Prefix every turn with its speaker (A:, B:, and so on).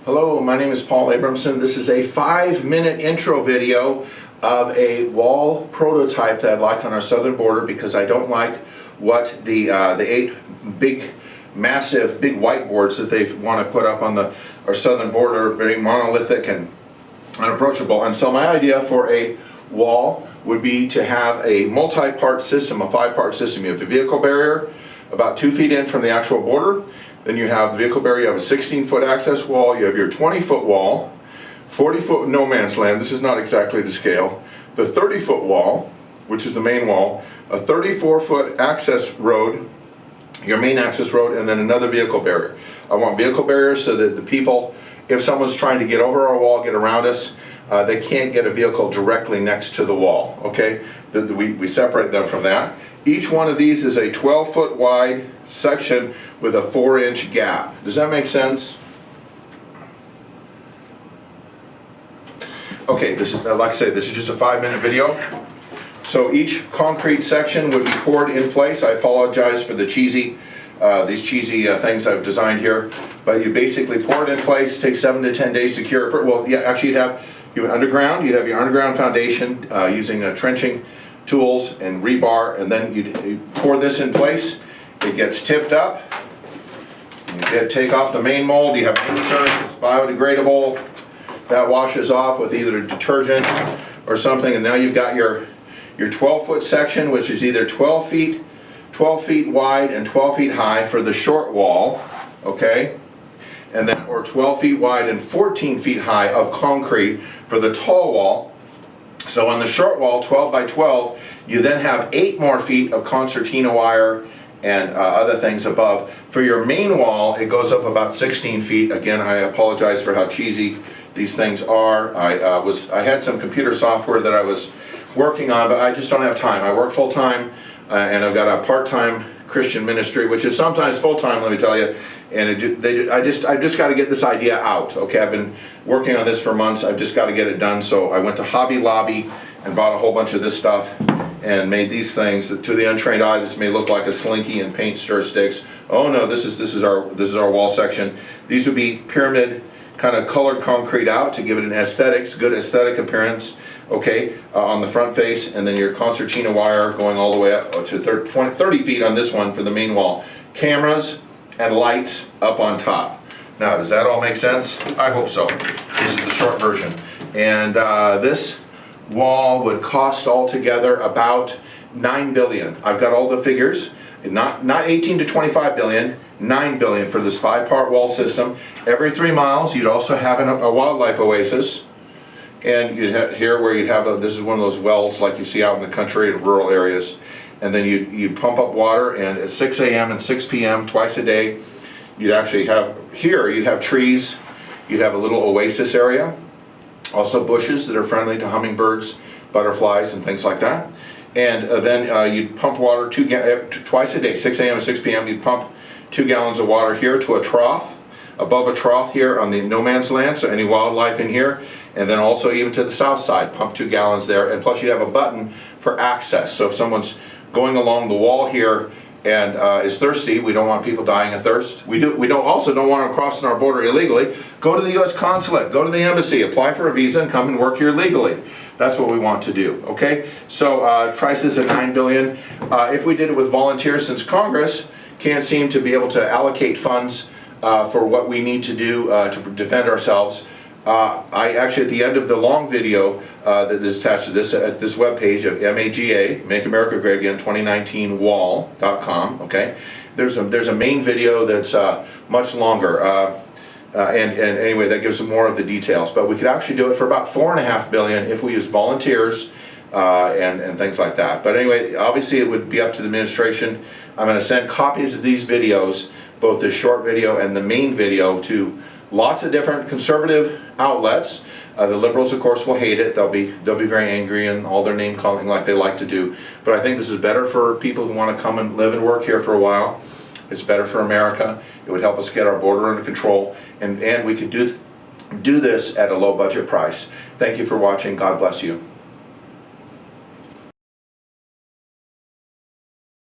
A: Hello, my name is Paul Abramson. This is a 5-minute intro video of a wall prototype that I'd like on our southern border because I don't like what the 8 massive whiteboards that they want to put up on our southern border, very monolithic and unapproachable. And so my idea for a wall would be to have a multi-part system, a 5-part system. You have the vehicle barrier about 2 feet in from the actual border. Then you have the vehicle barrier, you have a 16-foot access wall, you have your 20-foot wall, 40-foot no man's land, this is not exactly the scale, the 30-foot wall, which is the main wall, a 34-foot access road, your main access road, and then another vehicle barrier. I want vehicle barriers so that the people, if someone's trying to get over our wall, get around us, they can't get a vehicle directly next to the wall, okay? We separate them from that. Each one of these is a 12-foot wide section with a 4-inch gap. Does that make sense? Okay, this is, like I say, this is just a 5-minute video. So each concrete section would be poured in place. I apologize for the cheesy, these cheesy things I've designed here, but you basically pour it in place. Takes 7 to 10 days to cure it. Well, yeah, actually you'd have your underground foundation using trenching tools and rebar, and then you pour this in place. It gets tipped up. You take off the main mold. You have insert. It's biodegradable. That washes off with either detergent or something, and now you've got your 12-foot section, which is either 12 feet wide and 12 feet high for the short wall, okay, and then or 12 feet wide and 14 feet high of concrete for the tall wall. So on the short wall, 12 by 12, you then have 8 more feet of concertina wire and other things above. For your main wall, it goes up about 16 feet. Again, I apologize for how cheesy these things are. I had some computer software that I was working on, but I just don't have time. I work full-time, and I've got a part-time Christian ministry, which is sometimes full-time, let me tell you. And I just got to get this idea out. Okay, I've been working on this for months. I've just got to get it done. So I went to Hobby Lobby and bought a whole bunch of this stuff and made these things that to the untrained eye this may look like a slinky and paint stir sticks. Oh no, this is our wall section. These would be pyramid kind of colored concrete out to give it an good aesthetic appearance. Okay, on the front face, and then your concertina wire going all the way up to 30 feet on this one for the main wall. Cameras and lights up on top. Now, does that all make sense? I hope so. This is the short version. And this wall would cost altogether about $9 billion. I've got all the figures. Not 18 to 25 billion, 9 billion for this 5-part wall system. Every 3 miles, you'd also have a wildlife oasis. And you'd have here where you'd have this is one of those wells like you see out in the country in rural areas. And then you'd pump up water, and at 6 a.m. and 6 p.m. twice a day, you'd actually have, you'd have trees, you'd have a little oasis area, also bushes that are friendly to hummingbirds, butterflies, and things like that. And then you'd pump water twice a day, 6 a.m. and 6 p.m. You'd pump 2 gallons of water here to a trough, above a trough here on the no man's land, so any wildlife in here, and then also even to the south side, pump 2 gallons there, and plus you'd have a button for access. So if someone's going along the wall here and is thirsty, we don't want people dying of thirst. We also don't want them crossing our border illegally. Go to the U.S. consulate, go to the embassy, apply for a visa, and come and work here legally. That's what we want to do, okay? So price is at $9 billion. If we did it with volunteers, since Congress can't seem to be able to allocate funds for what we need to do to defend ourselves, I actually, at the end of the long video that is attached to this, at this webpage of MAGA, Make America Great Again, 2019wall.com, okay? There's a main video that's much longer, and anyway, that gives some more of the details. But we could actually do it for about $4.5 billion if we used volunteers and things like that. But anyway, obviously it would be up to the administration. I'm going to send copies of these videos, both the short video and the main video, to lots of different conservative outlets. The liberals, of course, will hate it. They'll be very angry and all their name calling like they like to do. But I think this is better for people who want to come and live and work here for a while. It's better for America. It would help us get our border under control, and we could do this at a low budget price. Thank you for watching. God bless you.